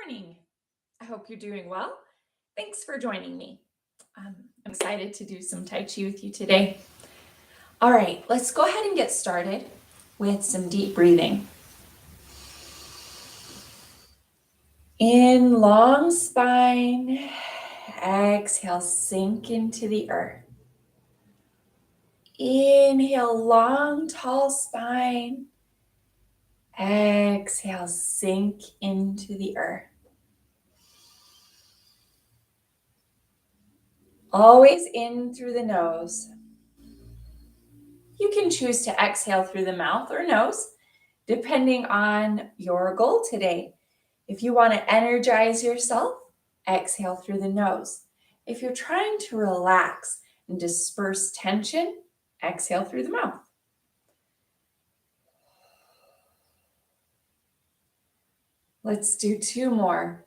morning. I hope you're doing well. Thanks for joining me. I'm excited to do some Tai Chi with you today. All right, let's go ahead and get started with some deep breathing. In long spine, exhale, sink into the earth. Inhale, long, tall spine. Exhale, sink into the earth. Always in through the nose. You can choose to exhale through the mouth or nose, depending on your goal today. If you want to energize yourself, exhale through the nose. If you're trying to relax and disperse tension, exhale through the mouth. Let's do two more.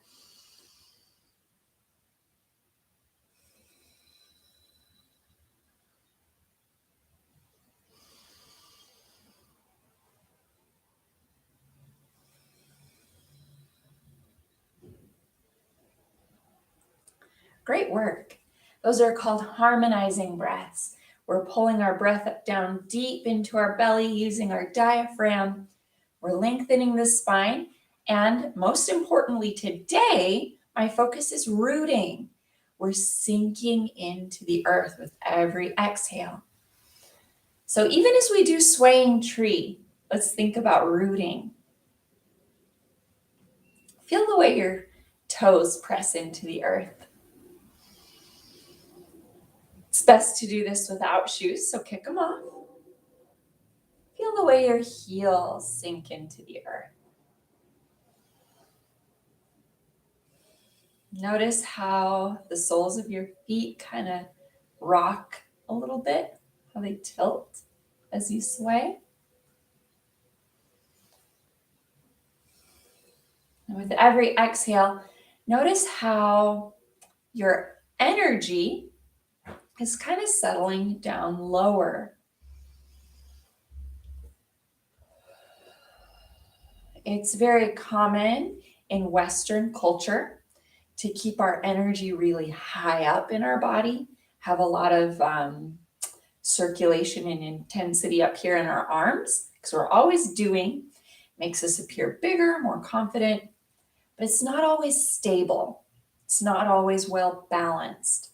Great work. Those are called harmonizing breaths. We're pulling our breath down deep into our belly using our diaphragm. We're lengthening the spine. And most importantly today, my focus is rooting. We're sinking into the earth with every exhale. So even as we do swaying tree, let's think about rooting. Feel the way your toes press into the earth. It's best to do this without shoes, so kick them off. Feel the way your heels sink into the earth. Notice how the soles of your feet kind of rock a little bit, how they tilt as you sway. And with every exhale, notice how your energy is kind of settling down lower. It's very common in Western culture to keep our energy really high up in our body, have a lot of circulation and intensity up here in our arms, because we're always doing, makes us appear bigger, more confident, but it's not always stable. It's not always well balanced.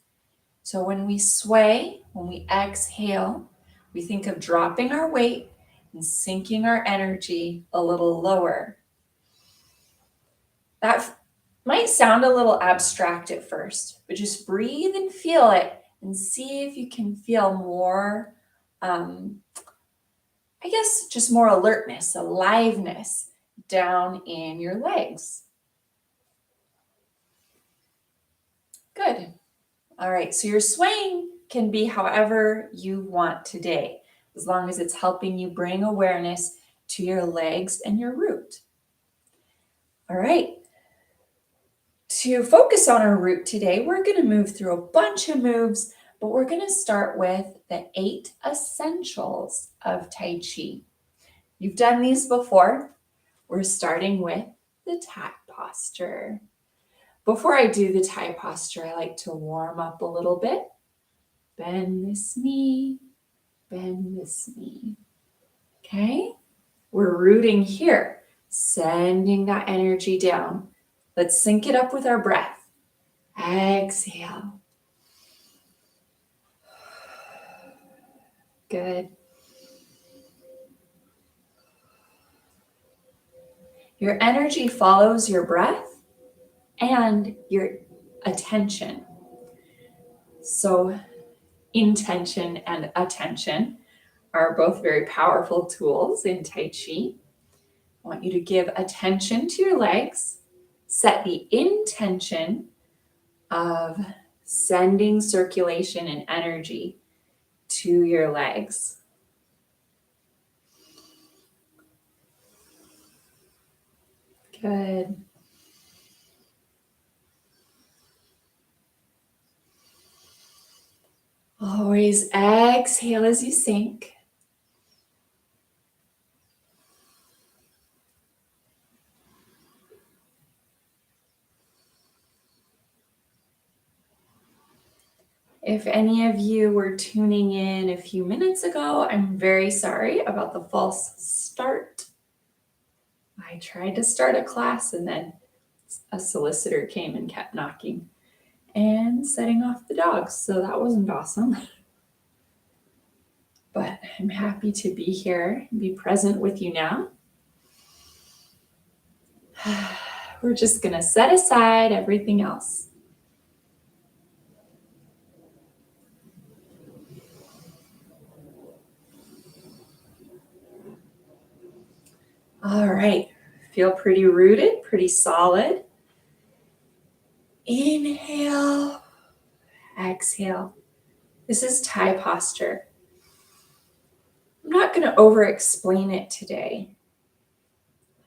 So when we sway, when we exhale, we think of dropping our weight and sinking our energy a little lower. That might sound a little abstract at first, but just breathe and feel it and see if you can feel more, just more alertness, aliveness down in your legs. Good. All right, so your swaying can be however you want today, as long as it's helping you bring awareness to your legs and your root. All right. To focus on our root today, we're going to move through a bunch of moves, but we're going to start with the 8 essentials of Tai Chi. You've done these before. We're starting with the Tai posture. Before I do the Tai posture, I like to warm up a little bit. Bend this knee, bend this knee. Okay? We're rooting here, sending that energy down. Let's sync it up with our breath. Exhale. Good. Your energy follows your breath and your attention. So intention and attention are both very powerful tools in Tai Chi. I want you to give attention to your legs, set the intention of sending circulation and energy to your legs. Good. Always exhale as you sink. If any of you were tuning in a few minutes ago, I'm very sorry about the false start. I tried to start a class and then a solicitor came and kept knocking and setting off the dogs, so that wasn't awesome. But I'm happy to be here and be present with you now. We're just going to set aside everything else. All right, feel pretty rooted, pretty solid. Inhale, exhale. This is Thai posture. I'm not going to over-explain it today.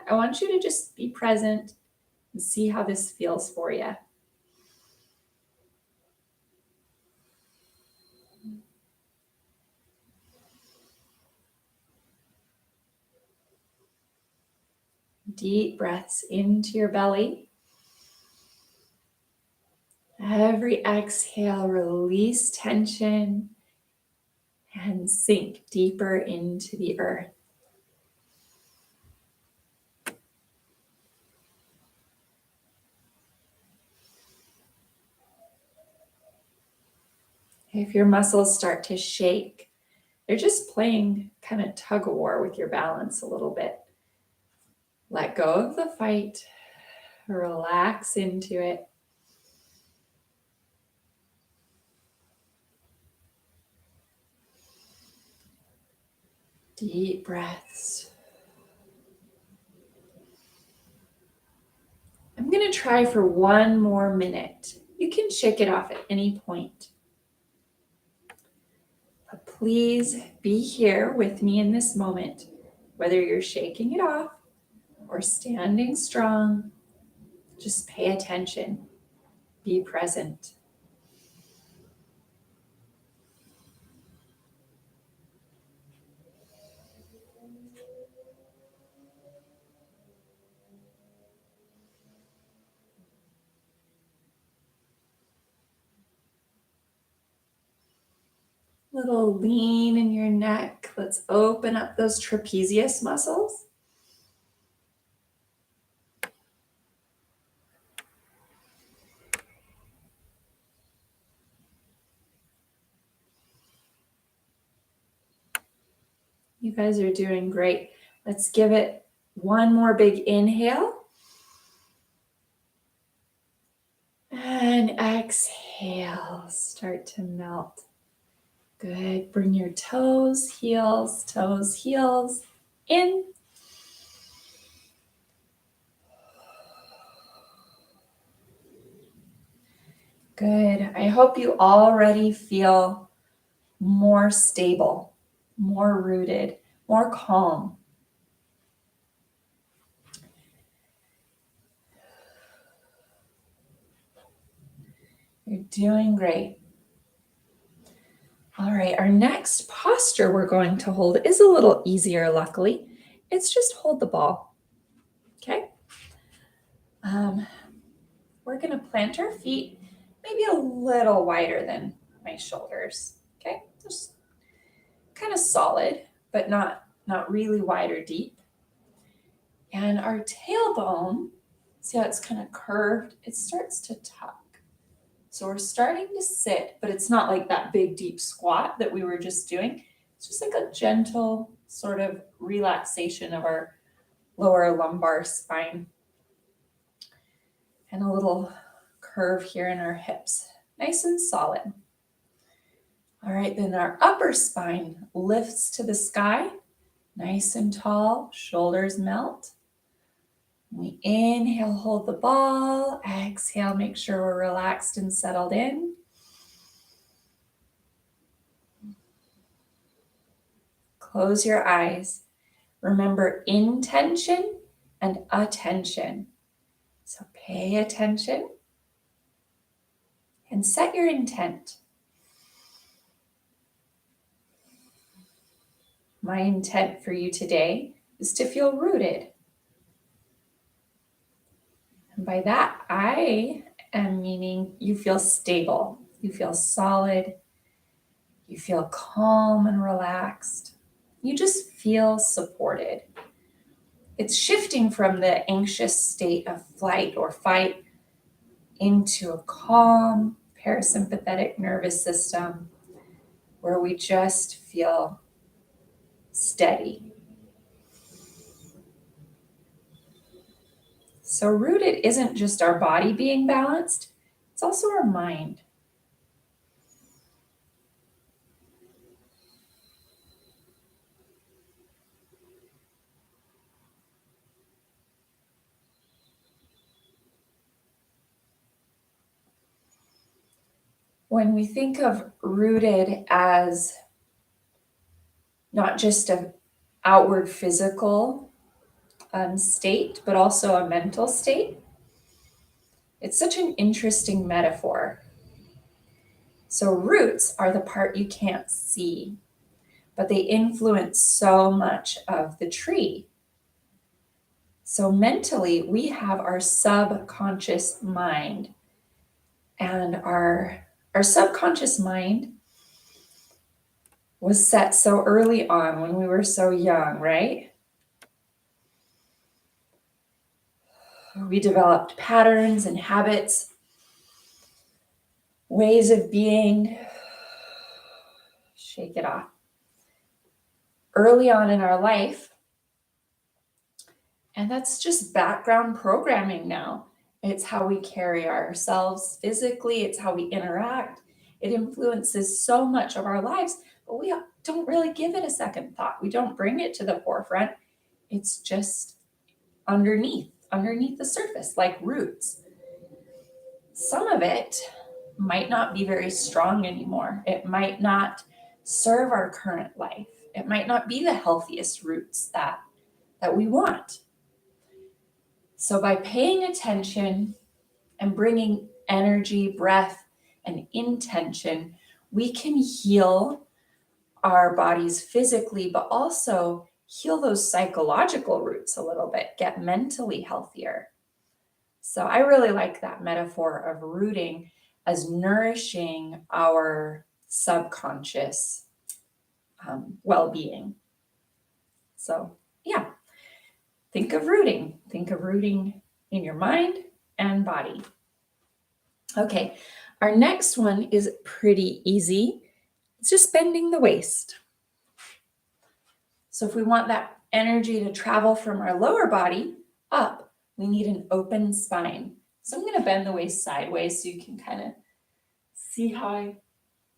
I want you to just be present and see how this feels for you. Deep breaths into your belly. Every exhale, release tension and sink deeper into the earth. If your muscles start to shake, they're just playing kind of tug of war with your balance a little bit. Let go of the fight, relax into it. Deep breaths. I'm going to try for one more minute. You can shake it off at any point. But please be here with me in this moment, whether you're shaking it off or standing strong. Just pay attention. Be present. Little lean in your neck. Let's open up those trapezius muscles. You guys are doing great. Let's give it one more big inhale. And exhale. Start to melt. Good. Bring your toes, heels in. Good. I hope you already feel more stable, more rooted, more calm. You're doing great. All right, our next posture we're going to hold is a little easier, luckily. It's just hold the ball, okay? We're going to plant our feet maybe a little wider than my shoulders, okay? Just kind of solid, but not really wide or deep. And our tailbone, see how it's kind of curved? It starts to tuck. So we're starting to sit, but it's not like that big deep squat that we were just doing. It's just like a gentle sort of relaxation of our lower lumbar spine. And a little curve here in our hips. Nice and solid. All right, then our upper spine lifts to the sky. Nice and tall, shoulders melt. We inhale, hold the ball. Exhale, make sure we're relaxed and settled in. Close your eyes. Remember intention and attention. So pay attention and set your intent. My intent for you today is to feel rooted. And by that, I am meaning you feel stable, you feel solid, You feel calm and relaxed. You just feel supported. It's shifting from the anxious state of flight or fight into a calm parasympathetic nervous system where we just feel steady. So, rooted isn't just our body being balanced, it's also our mind. When we think of rooted as not just an outward physical state, but also a mental state, it's such an interesting metaphor. So, roots are the part you can't see, but they influence so much of the tree. So, mentally, we have our subconscious mind, and our subconscious mind was set so early on when we were so young, right? We developed patterns and habits, ways of being. Shake it off. Early on in our life, and that's just background programming now. It's how we carry ourselves physically, it's how we interact. It influences so much of our lives, but we don't really give it a second thought. We don't bring it to the forefront. It's just underneath the surface, like roots. Some of it might not be very strong anymore. It might not serve our current life. It might not be the healthiest roots that we want. So by paying attention and bringing energy, breath, and intention, we can heal our bodies physically, but also heal those psychological roots a little bit, get mentally healthier. So I really like that metaphor of rooting as nourishing our subconscious well-being. So yeah, think of rooting. Think of rooting in your mind and body. Okay, our next one is pretty easy. It's just bending the waist. So if we want that energy to travel from our lower body up, we need an open spine. So I'm going to bend the waist sideways so you can kind of see how I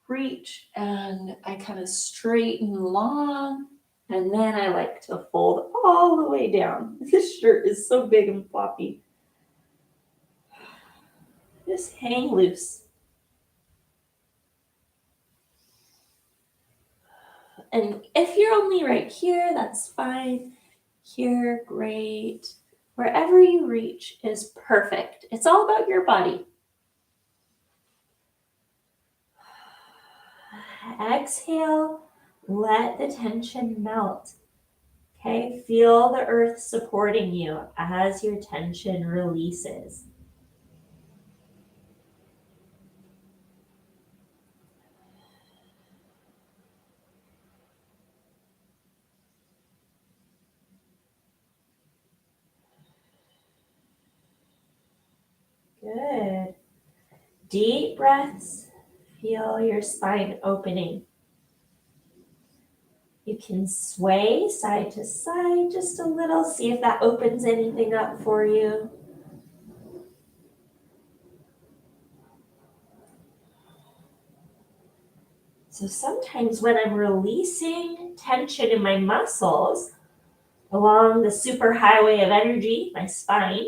reach, and I kind of straighten long, and then I like to fold all the way down. This shirt is so big and floppy. Just hang loose. And if you're only right here, that's fine. Here, great. Wherever you reach is perfect. It's all about your body. Exhale, let the tension melt. Okay, feel the earth supporting you as your tension releases. Good. Deep breaths. Feel your spine opening. You can sway side to side just a little. See if that opens anything up for you. So sometimes when I'm releasing tension in my muscles along the superhighway of energy, my spine,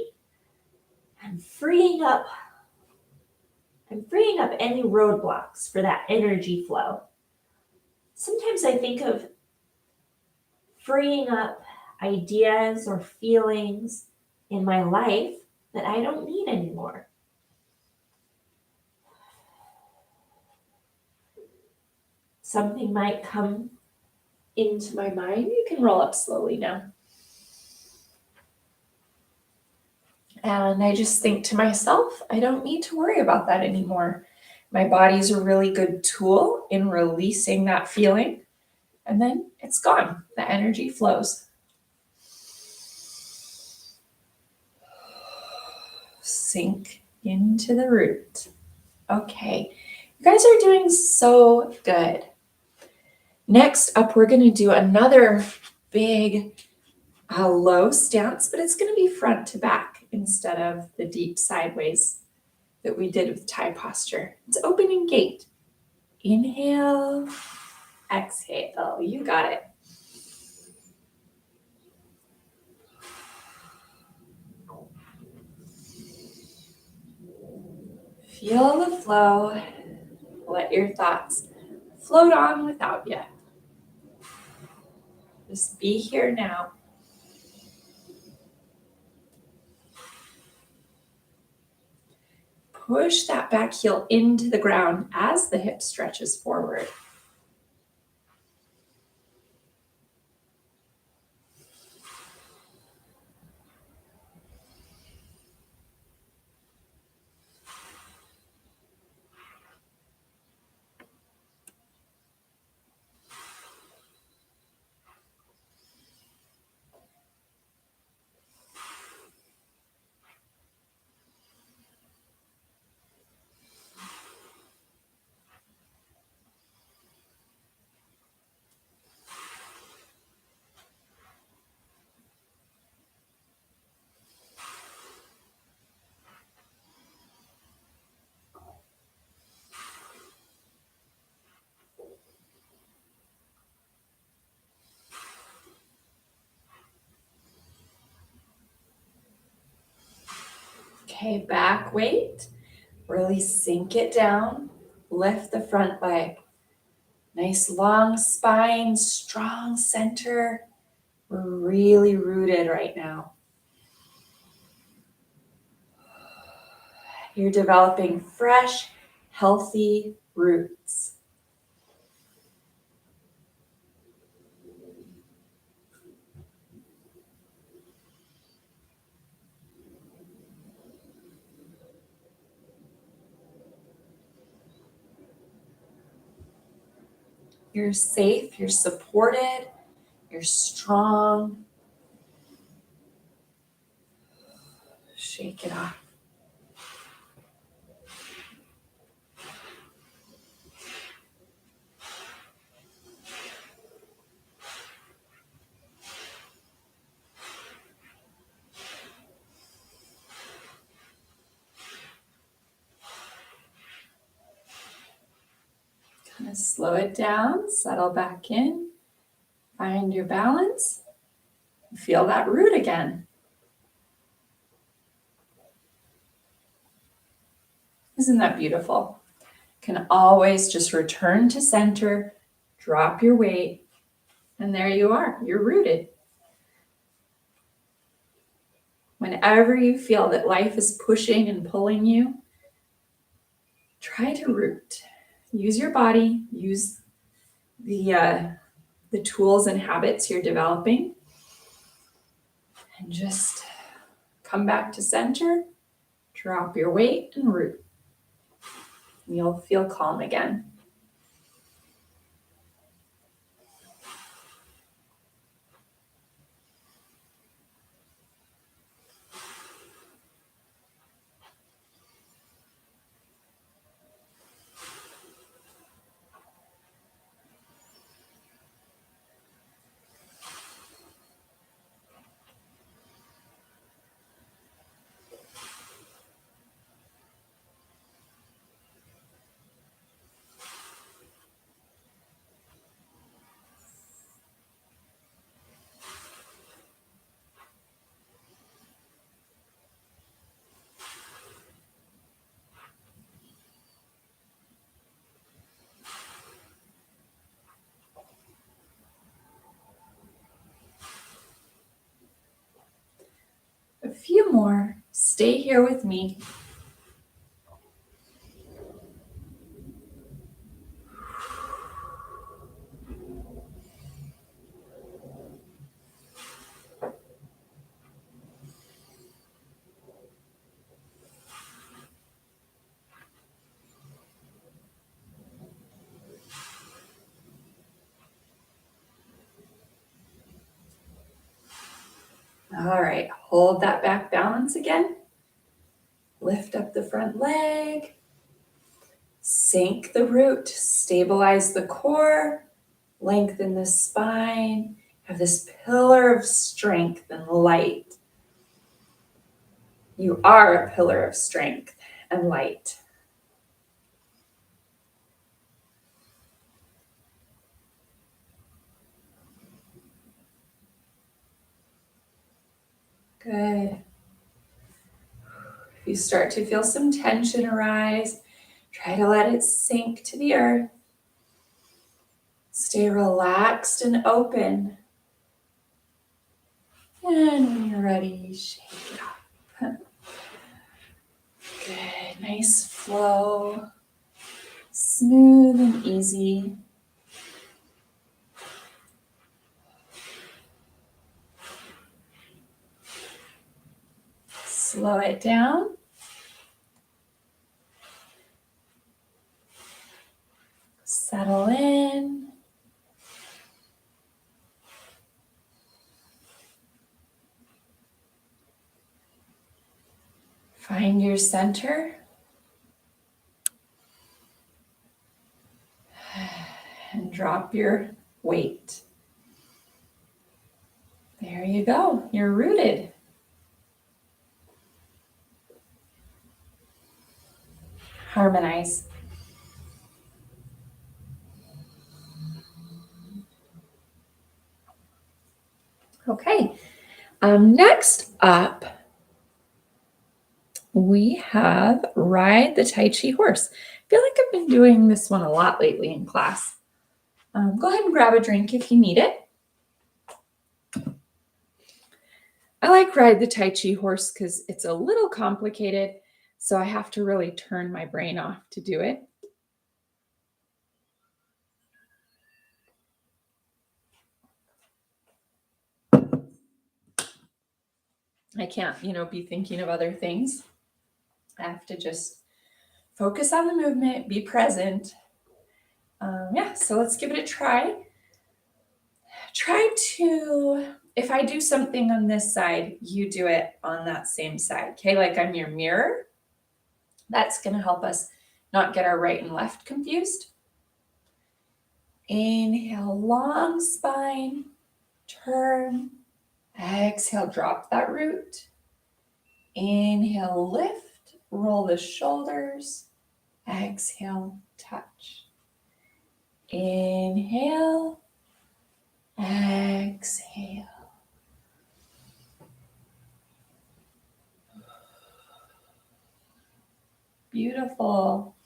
I'm freeing up any roadblocks for that energy flow. Sometimes I think of freeing up ideas or feelings in my life that I don't need anymore. Something might come into my mind. You can roll up slowly now. And I just think to myself, I don't need to worry about that anymore. My body's a really good tool in releasing that feeling, and then it's gone. The energy flows. Sink into the root. Okay, you guys are doing so good. Next up, we're going to do another big low stance, but it's going to be front to back instead of the deep sideways that we did with Thai posture. It's opening gate. Inhale, exhale. You got it. Feel the flow. Let your thoughts float on without you. Just be here now. Push that back heel into the ground as the hip stretches forward. Okay, back weight. Really sink it down. Lift the front leg. Nice long spine, strong center. We're really rooted right now. You're developing fresh, healthy roots. You're safe, you're supported, you're strong. Shake it off. Kind of slow it down, settle back in, find your balance, feel that root again. Isn't that beautiful? Can always just return to center, drop your weight, and there you are, you're rooted. Whenever you feel that life is pushing and pulling you, try to root. Use your body, use the tools and habits you're developing, and just come back to center, drop your weight, and root. You'll feel calm again. A few more. Stay here with me. All right, hold that back balance again. Lift up the front leg. Sink the root, stabilize the core, lengthen the spine. Have this pillar of strength and light. You are a pillar of strength and light. Good. If you start to feel some tension arise, try to let it sink to the earth. Stay relaxed and open. And when you're ready, shake it off. Good, nice flow. Smooth and easy. Slow it down. Settle in. Find your center. And drop your weight. There you go. You're rooted. Harmonize. Okay. Next up, we have ride the Tai Chi horse. I feel like I've been doing this one a lot lately in class. Go ahead and grab a drink if you need it. I like ride the Tai Chi horse because it's a little complicated, so I have to really turn my brain off to do it. I can't, be thinking of other things. I have to just focus on the movement, be present. So let's give it a try. Try to, if I do something on this side, you do it on that same side. Okay, like I'm your mirror. That's going to help us not get our right and left confused. Inhale, long spine, turn. Exhale, drop that root. Inhale, lift, roll the shoulders. Exhale, touch. Inhale, exhale. Beautiful.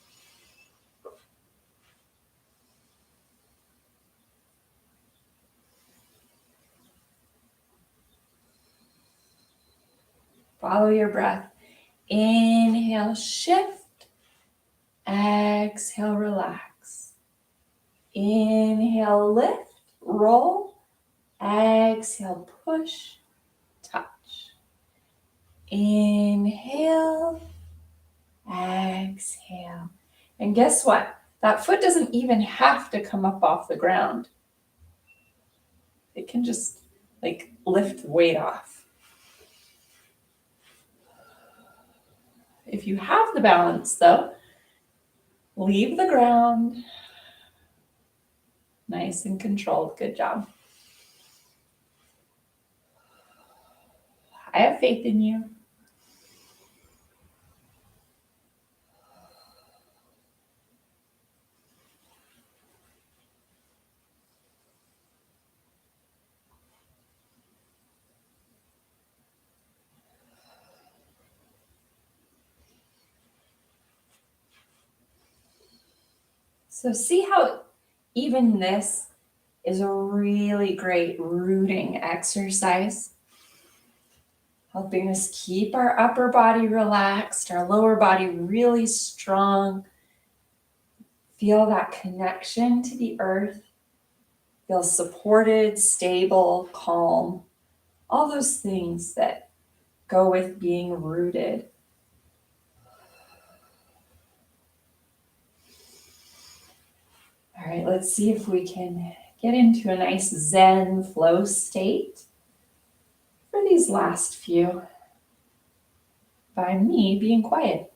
Follow your breath. Inhale, shift. Exhale, relax. Inhale, lift, roll. Exhale, push, touch. Inhale, exhale. And guess what? That foot doesn't even have to come up off the ground. It can just lift weight off. If you have the balance though, leave the ground. Nice and controlled. Good job. I have faith in you. So see how even this is a really great rooting exercise, helping us keep our upper body relaxed, our lower body really strong. Feel that connection to the earth. Feel supported, stable, calm, all those things that go with being rooted. All right, let's see if we can get into a nice Zen flow state. for these last few by me being quiet.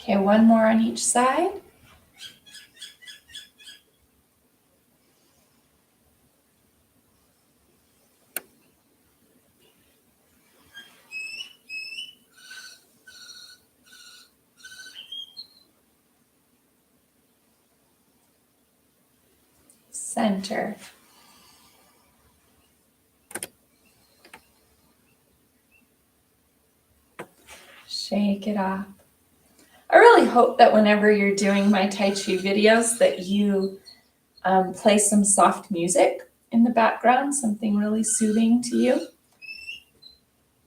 Okay, one more on each side. Center. Shake it off. I really hope that whenever you're doing my Tai Chi videos that you play some soft music in the background, something really soothing to you.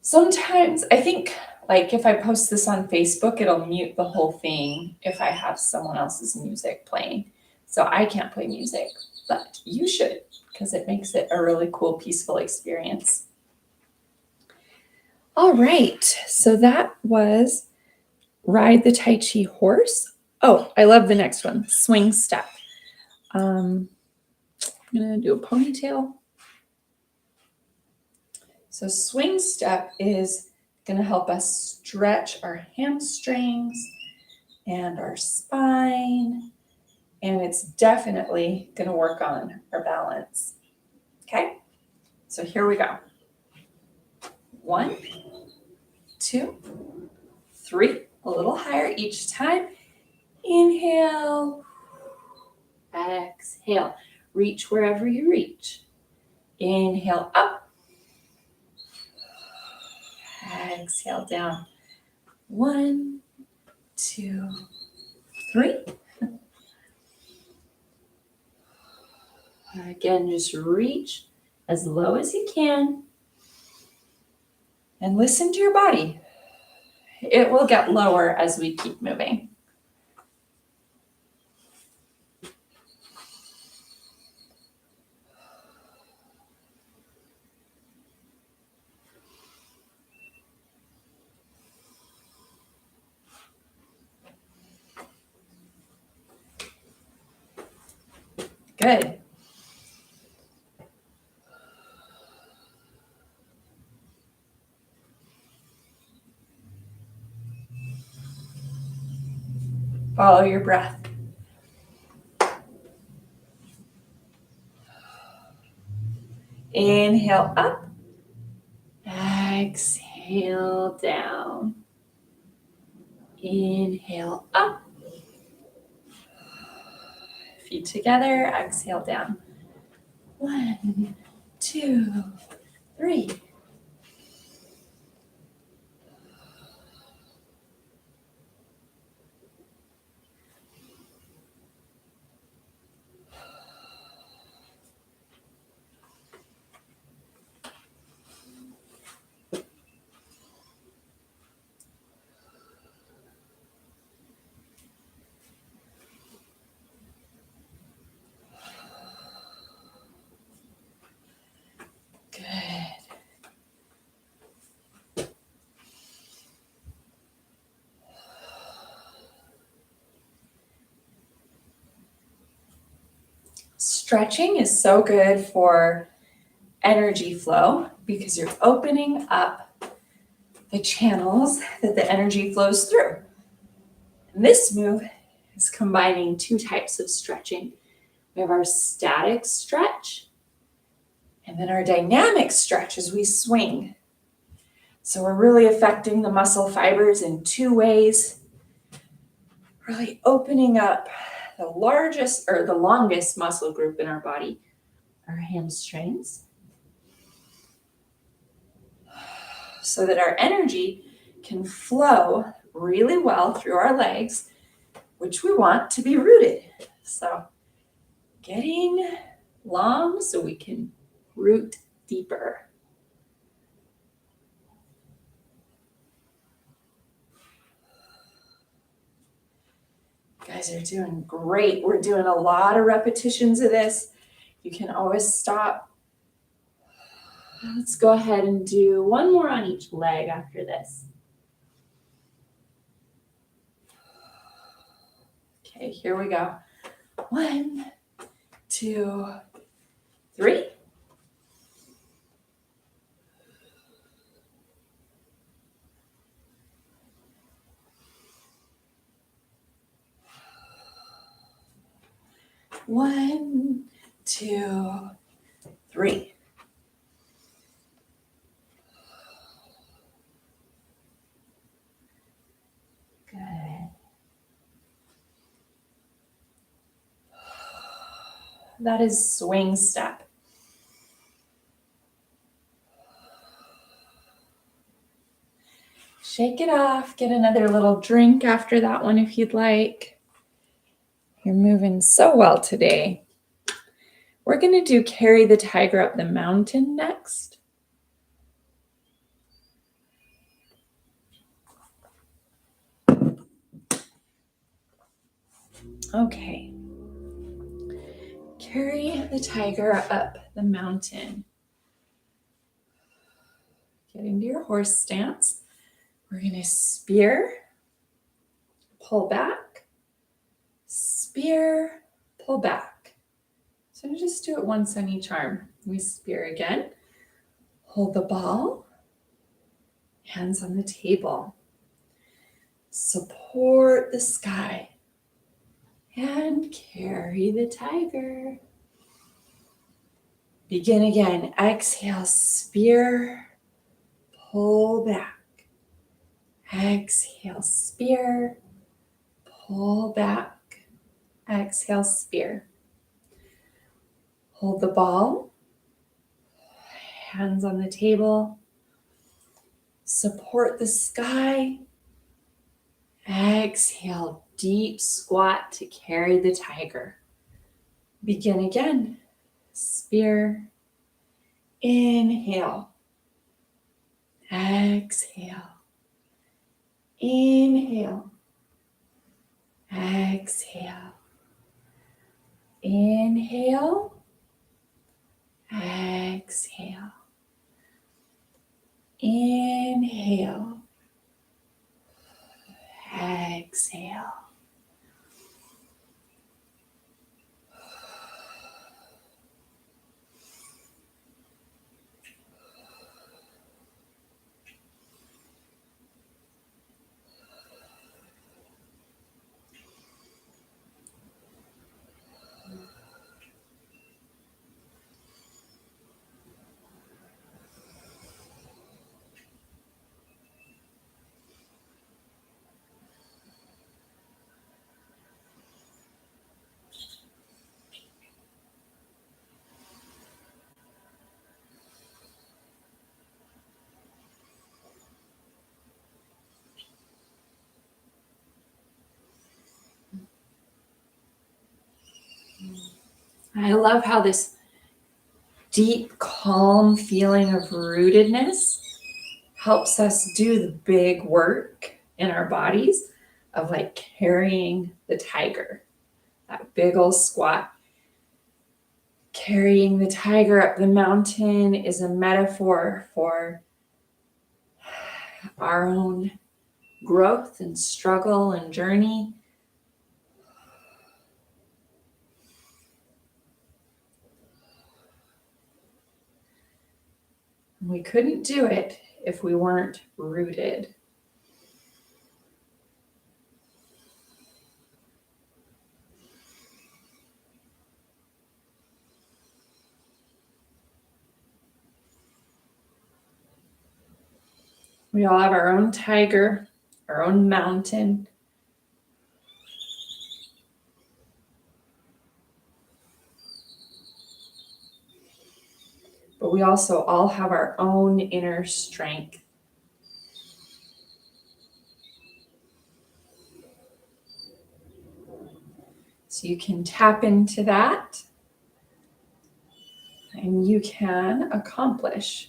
Sometimes I think like if I post this on Facebook, it'll mute the whole thing if I have someone else's music playing. So I can't play music, but you should because it makes it a really cool, peaceful experience. All right, so that was Ride the Tai Chi Horse. Oh, I love the next one, Swing Step. I'm gonna do a ponytail. So swing step is gonna help us stretch our hamstrings and our spine, and it's definitely gonna work on our balance. Okay, so here we go. 1, 2, 3, a little higher each time. Inhale, exhale, reach wherever you reach. Inhale up, exhale down. 1, 2, 3. Again, just reach as low as you can and listen to your body. It will get lower as we keep moving. Good. Follow your breath. Inhale up, exhale down. Inhale up, feet together, exhale down. 1, 2, 3. Good. Stretching is so good for energy flow because you're opening up the channels that the energy flows through. And this move is combining two types of stretching. We have our static stretch and then our dynamic stretch as we swing. So we're really affecting the muscle fibers in two ways. Really opening up the largest or the longest muscle group in our body, our hamstrings, so that our energy can flow really well through our legs, which we want to be rooted. So getting long so we can root deeper. You guys are doing great. We're doing a lot of repetitions of this. You can always stop. Let's go ahead and do one more on each leg after this. Okay, here we go. 1, 2, 3. One, two, three. Good. That is swing step. Shake it off. Get another little drink after that one if you'd like. You're moving so well today. We're going to do carry the tiger up the mountain next. Okay. Carry the tiger up the mountain. Get into your horse stance. We're going to spear, pull back, spear, pull back. So just do it once on each arm. We spear again. Hold the ball. Hands on the table. Support the sky. And carry the tiger. Begin again. Exhale, spear, pull back. Exhale, spear, pull back. Exhale, spear. Hold the ball. Hands on the table. Support the sky. Exhale, deep squat to carry the tiger. Begin again. Spear. Inhale. Exhale. Inhale. Exhale. Inhale. Exhale. Inhale. Exhale. I love how this deep, calm feeling of rootedness helps us do the big work in our bodies of like carrying the tiger, that big old squat. Carrying the tiger up the mountain is a metaphor for our own growth and struggle and journey. We couldn't do it if we weren't rooted. We all have our own tiger, our own mountain. But we also all have our own inner strength. So you can tap into that and you can accomplish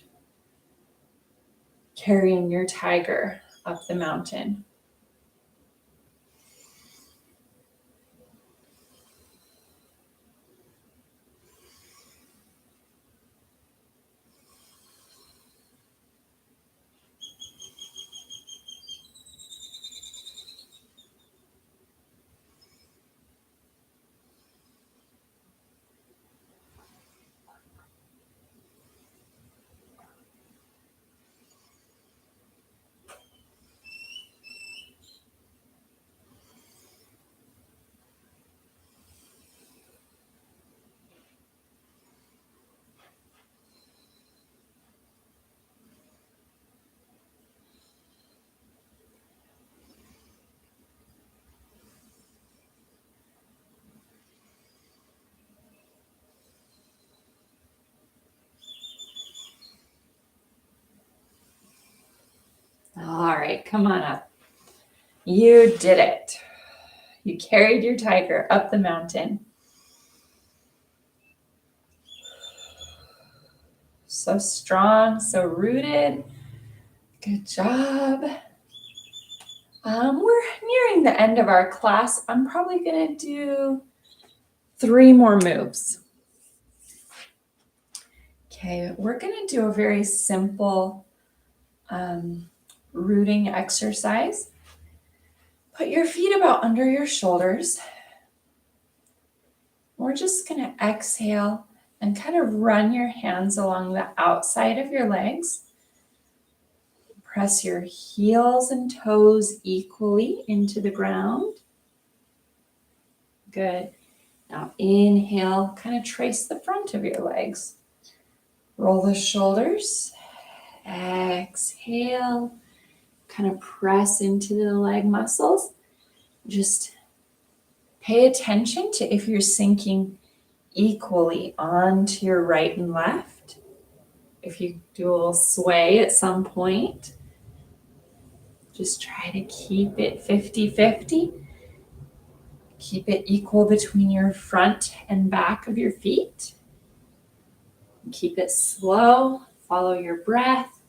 carrying your tiger up the mountain. All right, come on up. You did it. You carried your tiger up the mountain. So strong, so rooted. Good job. We're nearing the end of our class. I'm probably going to do 3 more moves. Okay, we're going to do a very simple rooting exercise. Put your feet about under your shoulders. We're just going to exhale and kind of run your hands along the outside of your legs. Press your heels and toes equally into the ground. Good. Now inhale, kind of trace the front of your legs. Roll the shoulders. Exhale. Kind of press into the leg muscles. Just pay attention to if you're sinking equally onto your right and left. If you do a little sway at some point, just try to keep it 50-50. Keep it equal between your front and back of your feet. Keep it slow. Follow your breath.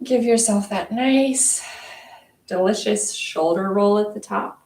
Give yourself that nice, delicious shoulder roll at the top.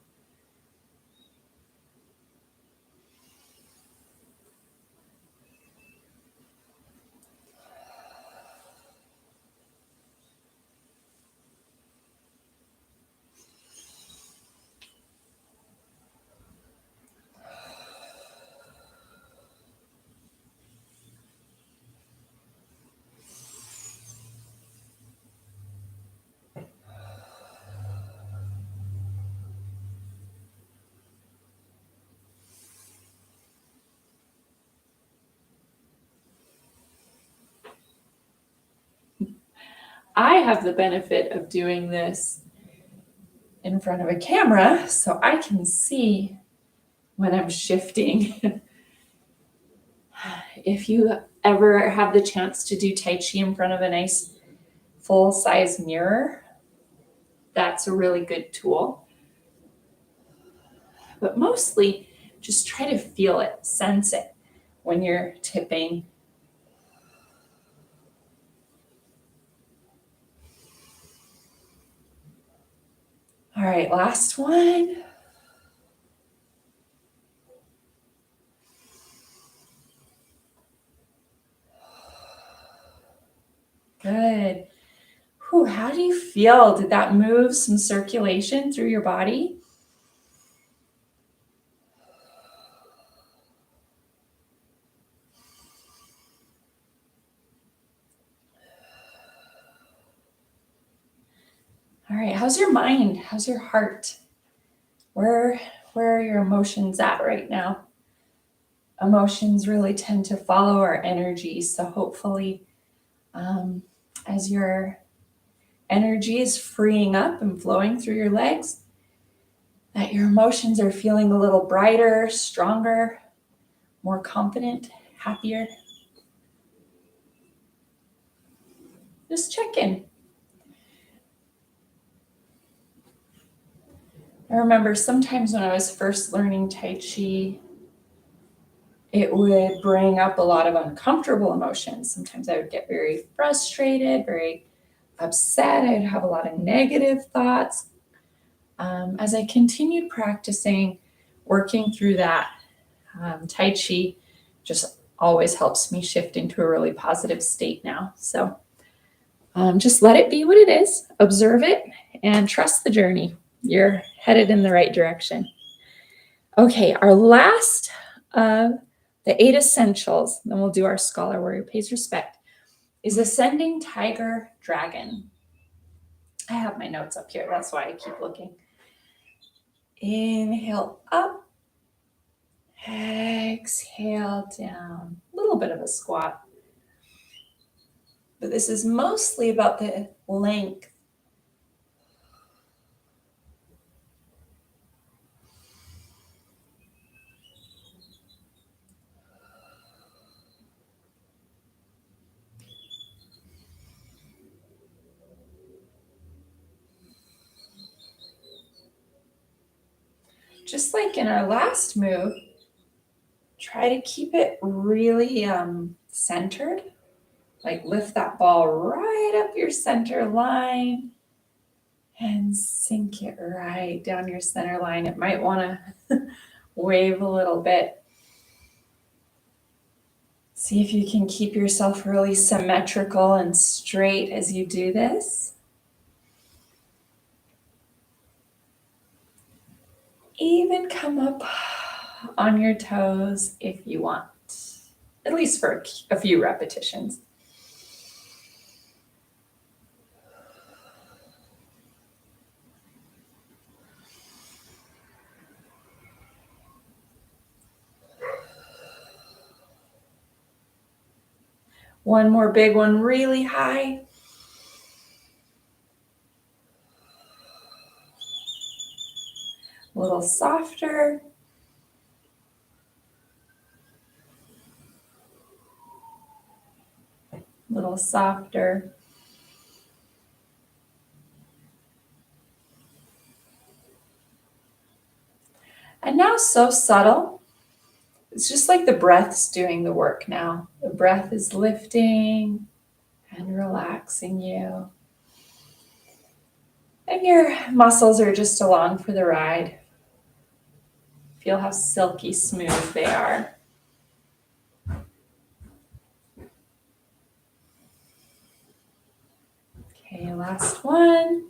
I have the benefit of doing this in front of a camera, so I can see when I'm shifting. If you ever have the chance to do Tai Chi in front of a nice full-size mirror, that's a really good tool. But mostly, just try to feel it, sense it when you're tipping. All right, last one. Good. Whew, how do you feel? Did that move some circulation through your body? All right, how's your mind? How's your heart? Where are your emotions at right now? Emotions really tend to follow our energy, so hopefully as you're energy is freeing up and flowing through your legs, that your emotions are feeling a little brighter, stronger, more confident, happier. Just check in. I remember sometimes when I was first learning Tai Chi, it would bring up a lot of uncomfortable emotions. Sometimes I would get very frustrated, very upset. I'd have a lot of negative thoughts. As I continued practicing, working through that, Tai Chi just always helps me shift into a really positive state now. So just let it be what it is, observe it, and trust the journey. You're headed in the right direction. Okay, our last of the 8 essentials, then we'll do our Scholar Warrior Pays Respect, is Ascending Tiger Dragon. I have my notes up here, that's why I keep looking. Inhale up, exhale down. A little bit of a squat. But this is mostly about the length. Just like in our last move, try to keep it really centered. Like lift that ball right up your center line and sink it right down your center line. It might want to wave a little bit. See if you can keep yourself really symmetrical and straight as you do this. Even come up on your toes if you want, at least for a few repetitions. One more big one, really high. A little softer. A little softer. And now so subtle. It's just like the breath's doing the work now. The breath is lifting and relaxing you. And your muscles are just along for the ride. Feel how silky smooth they are. Okay, last one.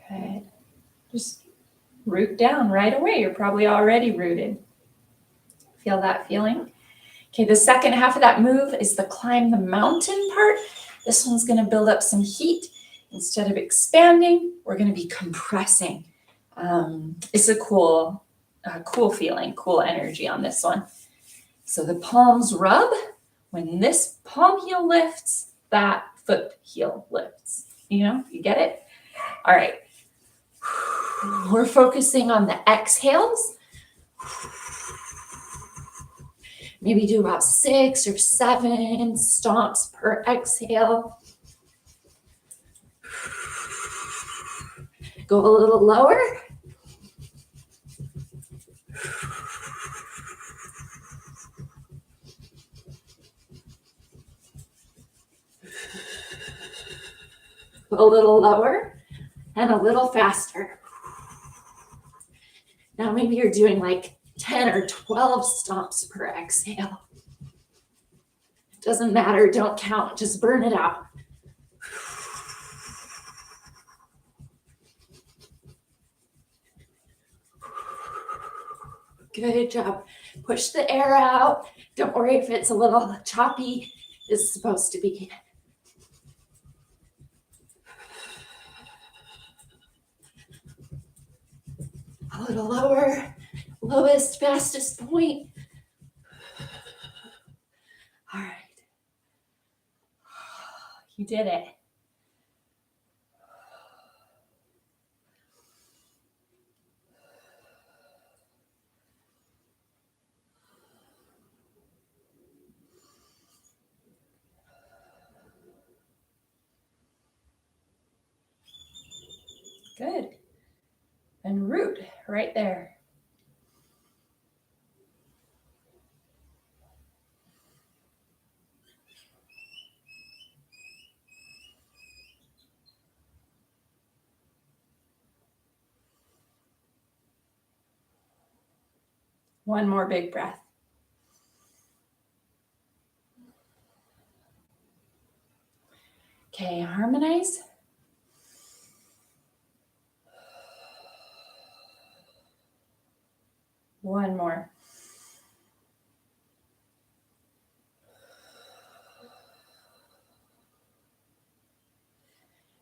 Good. Just root down right away. You're probably already rooted. Feel that feeling? Okay, the second half of that move is the climb the mountain part. This one's going to build up some heat. Instead of expanding, we're going to be compressing. It's a cool feeling, cool energy on this one. So the palms rub. When this palm heel lifts, that foot heel lifts. You get it? All right. We're focusing on the exhales. Maybe do about 6 or 7 stomps per exhale. Go a little lower. A little lower and a little faster. Now maybe you're doing like 10 or 12 stomps per exhale. It doesn't matter, don't count, just burn it out. Good job. Push the air out. Don't worry if it's a little choppy. It's supposed to be. A little lower. Lowest, fastest point. All right. You did it. Good. And root right there. One more big breath. Okay, harmonize. One more.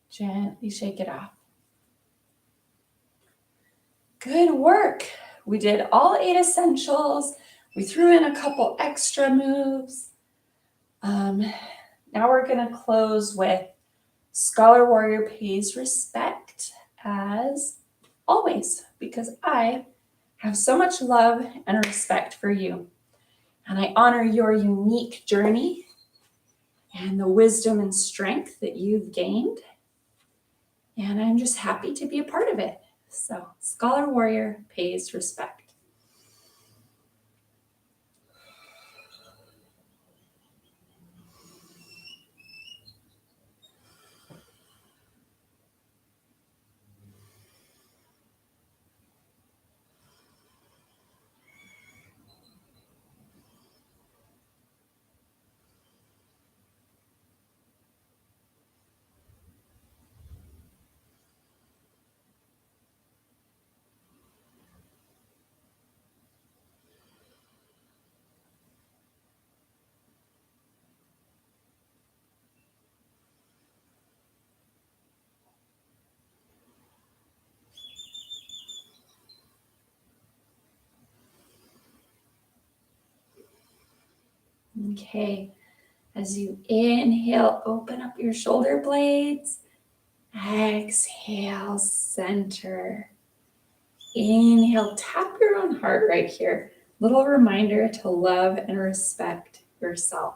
Gently shake it off. Good work. We did all 8 essentials. We threw in a couple extra moves. Now we're going to close with Scholar Warrior pays respect as always, because I have so much love and respect for you. And I honor your unique journey and the wisdom and strength that you've gained. And I'm just happy to be a part of it. So, Scholar Warrior pays respect. Okay, as you inhale, open up your shoulder blades. Exhale, center. Inhale, tap your own heart right here. Little reminder to love and respect yourself.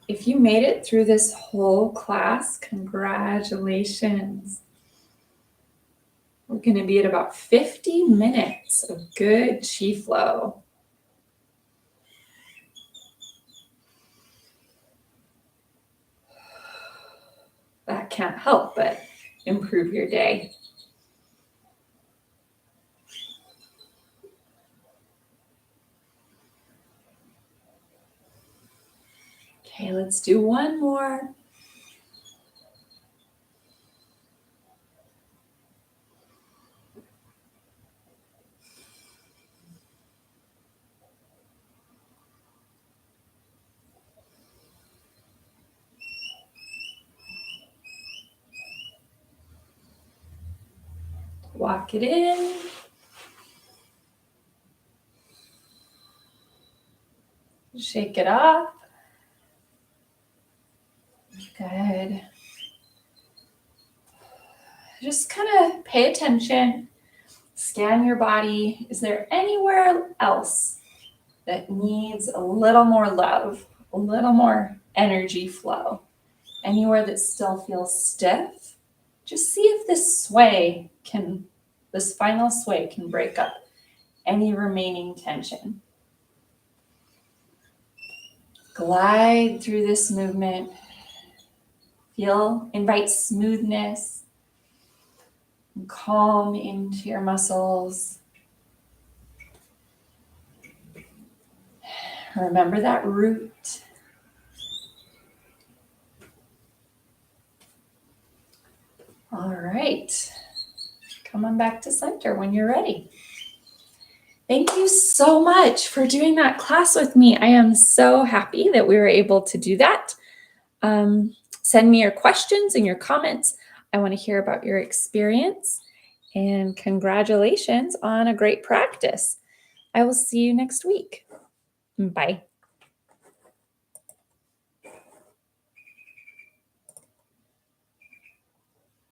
If you made it through this whole class, congratulations. We're going to be at about 50 minutes of good chi flow. That can't help but improve your day. Okay, let's do one more. Walk it in. Shake it off. Good. Just kind of pay attention. Scan your body. Is there anywhere else that needs a little more love, a little more energy flow? Anywhere that still feels stiff? Just see if this final sway can break up any remaining tension. Glide through this movement. Invite smoothness. And calm into your muscles. Remember that root. All right. Come on back to center when you're ready. Thank you so much for doing that class with me. I am so happy that we were able to do that. Send me your questions and your comments. I want to hear about your experience. And congratulations on a great practice. I will see you next week. Bye.